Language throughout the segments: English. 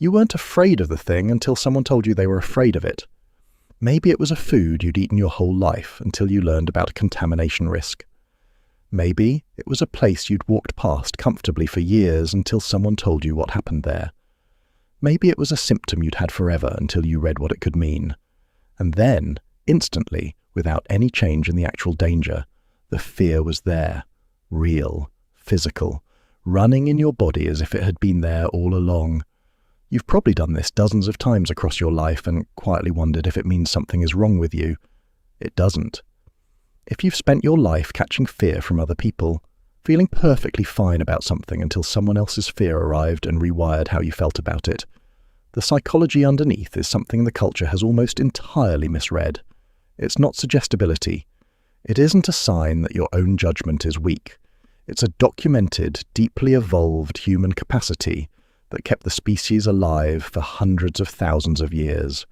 You weren't afraid of the thing until someone told you they were afraid of it. Maybe it was a food you'd eaten your whole life until you learned about a contamination risk. Maybe it was a place you'd walked past comfortably for years until someone told you what happened there. Maybe it was a symptom you'd had forever until you read what it could mean. And then, instantly, without any change in the actual danger, the fear was there, real, physical, running in your body as if it had been there all along. You've probably done this dozens of times across your life and quietly wondered if it means something is wrong with you. It doesn't. If you've spent your life catching fear from other people, feeling perfectly fine about something until someone else's fear arrived and rewired how you felt about it, the psychology underneath is something the culture has almost entirely misread. It's not suggestibility. It isn't a sign that your own judgment is weak. It's a documented, deeply evolved human capacity that kept the species alive for hundreds of thousands of years.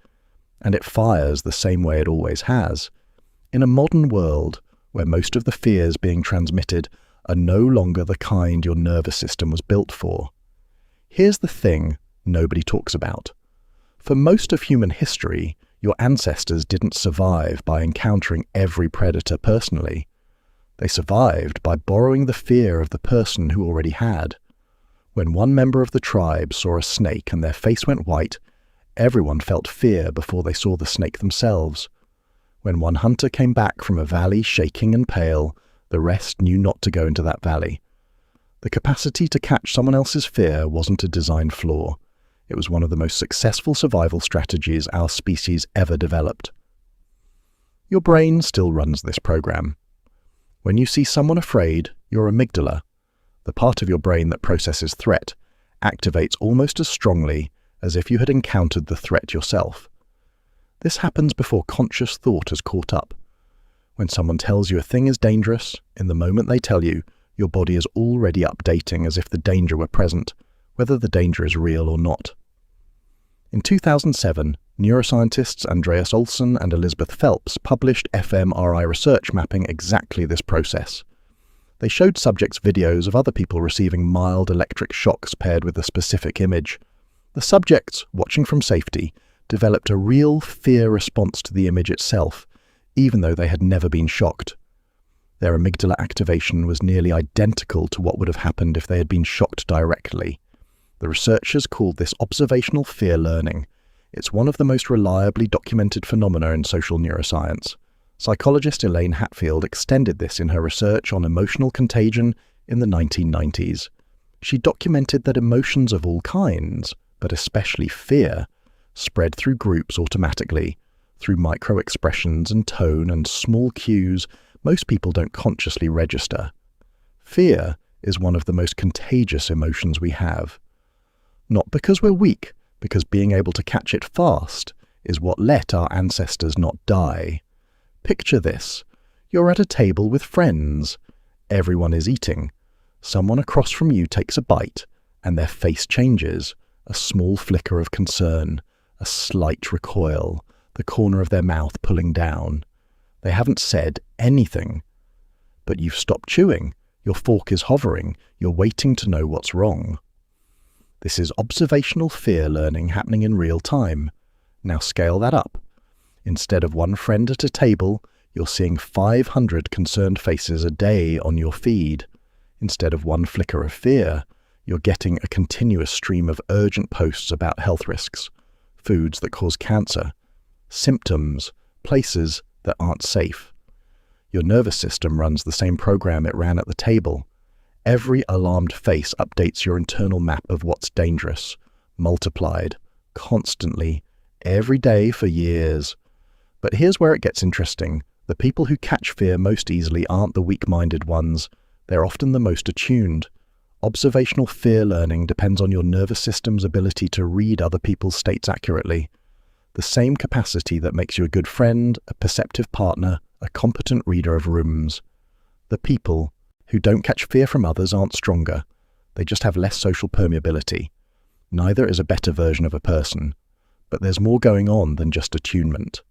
And it fires the same way it always has. In a modern world where most of the fears being transmitted are no longer the kind your nervous system was built for. Here's the thing nobody talks about. For most of human history, your ancestors didn't survive by encountering every predator personally. They survived by borrowing the fear of the person who already had. When one member of the tribe saw a snake and their face went white, everyone felt fear before they saw the snake themselves. When one hunter came back from a valley shaking and pale, the rest knew not to go into that valley. The capacity to catch someone else's fear wasn't a design flaw. It was one of the most successful survival strategies our species ever developed. Your brain still runs this program. When you see someone afraid, your amygdala, the part of your brain that processes threat, activates almost as strongly as if you had encountered the threat yourself. This happens before conscious thought has caught up. When someone tells you a thing is dangerous, in the moment they tell you, your body is already updating as if the danger were present, whether the danger is real or not. In 2007, neuroscientists Andreas Olsson and Elizabeth Phelps published fMRI research mapping exactly this process. They showed subjects videos of other people receiving mild electric shocks paired with a specific image. The subjects, watching from safety, developed a real fear response to the image itself, even though they had never been shocked. Their amygdala activation was nearly identical to what would have happened if they had been shocked directly. The researchers called this observational fear learning. It's one of the most reliably documented phenomena in social neuroscience. Psychologist Elaine Hatfield extended this in her research on emotional contagion in the 1990s. She documented that emotions of all kinds, but especially fear, spread through groups automatically, through micro-expressions and tone and small cues most people don't consciously register. Fear is one of the most contagious emotions we have. Not because we're weak, because being able to catch it fast is what let our ancestors not die. Picture this. You're at a table with friends. Everyone is eating. Someone across from you takes a bite, and their face changes, a small flicker of concern, a slight recoil, the corner of their mouth pulling down. They haven't said anything. But you've stopped chewing. Your fork is hovering. You're waiting to know what's wrong. This is observational fear learning happening in real time. Now scale that up. Instead of one friend at a table, you're seeing 500 concerned faces a day on your feed. Instead of one flicker of fear, you're getting a continuous stream of urgent posts about health risks, foods that cause cancer, symptoms, places that aren't safe. Your nervous system runs the same program it ran at the table. Every alarmed face updates your internal map of what's dangerous, multiplied, constantly, every day for years. But here's where it gets interesting. The people who catch fear most easily aren't the weak-minded ones. They're often the most attuned. Observational fear learning depends on your nervous system's ability to read other people's states accurately. The same capacity that makes you a good friend, a perceptive partner, a competent reader of rooms. The people who don't catch fear from others aren't stronger. They just have less social permeability. Neither is a better version of a person. But there's more going on than just attunement.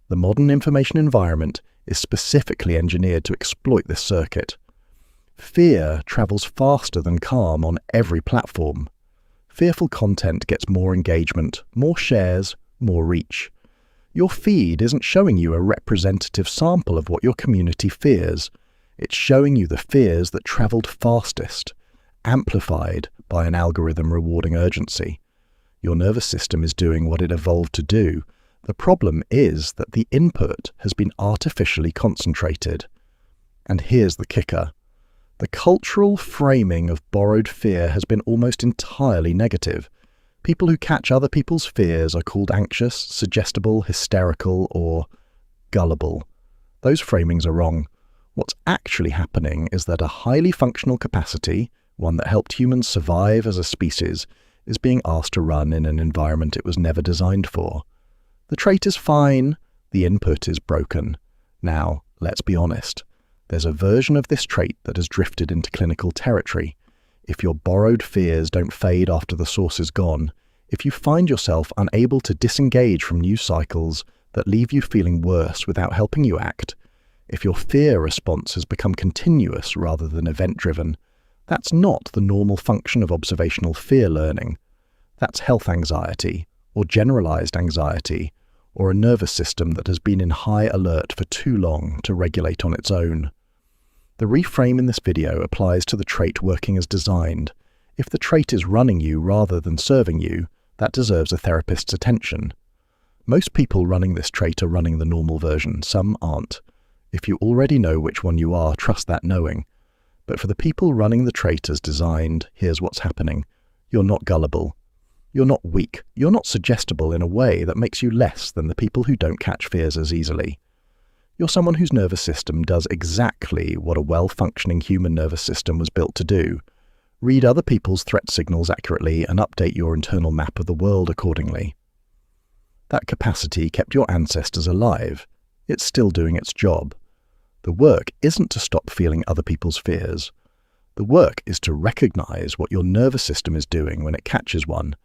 The modern information environment is specifically engineered to exploit this circuit. Fear travels faster than calm on every platform. Fearful content gets more engagement, more shares, more reach. Your feed isn't showing you a representative sample of what your community fears. It's showing you the fears that travelled fastest, amplified by an algorithm rewarding urgency. Your nervous system is doing what it evolved to do. The problem is that the input has been artificially concentrated. And here's the kicker. The cultural framing of borrowed fear has been almost entirely negative. People who catch other people's fears are called anxious, suggestible, hysterical, or gullible. Those framings are wrong. What's actually happening is that a highly functional capacity, one that helped humans survive as a species, is being asked to run in an environment it was never designed for. The trait is fine, the input is broken. Now, let's be honest. There's a version of this trait that has drifted into clinical territory. If your borrowed fears don't fade after the source is gone, if you find yourself unable to disengage from news cycles that leave you feeling worse without helping you act, if your fear response has become continuous rather than event-driven, that's not the normal function of observational fear learning. That's health anxiety, or generalized anxiety, or a nervous system that has been in high alert for too long to regulate on its own. The reframe in this video applies to the trait working as designed. If the trait is running you rather than serving you, that deserves a therapist's attention. Most people running this trait are running the normal version, some aren't. If you already know which one you are, trust that knowing. But for the people running the trait as designed, here's what's happening. You're not gullible. You're not weak. You're not suggestible in a way that makes you less than the people who don't catch fears as easily. You're someone whose nervous system does exactly what a well-functioning human nervous system was built to do. Read other people's threat signals accurately and update your internal map of the world accordingly. That capacity kept your ancestors alive. It's still doing its job. The work isn't to stop feeling other people's fears. The work is to recognize what your nervous system is doing when it catches one,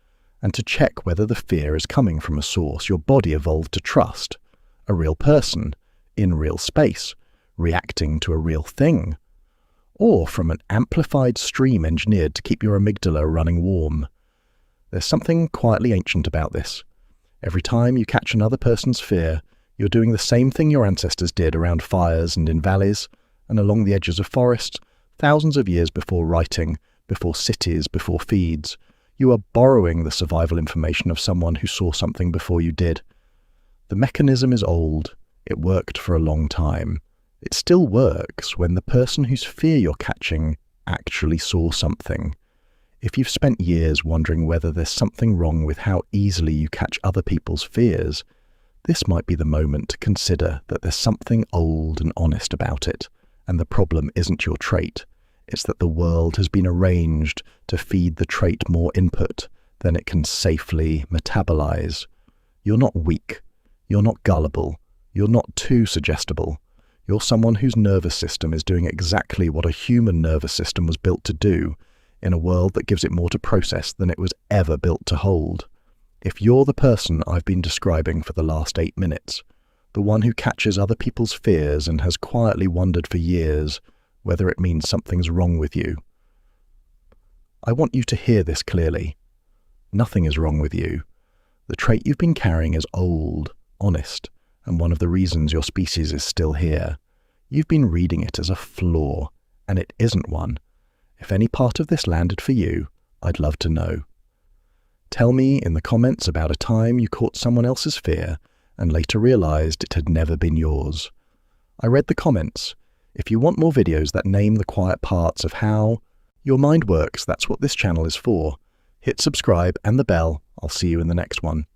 and to check whether the fear is coming from a source your body evolved to trust, a real person, in real space, reacting to a real thing, or from an amplified stream engineered to keep your amygdala running warm. There's something quietly ancient about this. Every time you catch another person's fear, you're doing the same thing your ancestors did around fires and in valleys, and along the edges of forests, thousands of years before writing, before cities, before feeds. You are borrowing the survival information of someone who saw something before you did. The mechanism is old. It worked for a long time. It still works when the person whose fear you're catching actually saw something. If you've spent years wondering whether there's something wrong with how easily you catch other people's fears, this might be the moment to consider that there's something old and honest about it, and the problem isn't your trait. It's that the world has been arranged to feed the trait more input than it can safely metabolize. You're not weak. You're not gullible. You're not too suggestible. You're someone whose nervous system is doing exactly what a human nervous system was built to do, in a world that gives it more to process than it was ever built to hold. If you're the person I've been describing for the last 8 minutes, the one who catches other people's fears and has quietly wondered for years whether it means something's wrong with you, I want you to hear this clearly. Nothing is wrong with you. The trait you've been carrying is old, honest, and one of the reasons your species is still here. You've been reading it as a flaw, and it isn't one. If any part of this landed for you, I'd love to know. Tell me in the comments about a time you caught someone else's fear and later realized it had never been yours. I read the comments. If you want more videos that name the quiet parts of how your mind works, that's what this channel is for. Hit subscribe and the bell. I'll see you in the next one.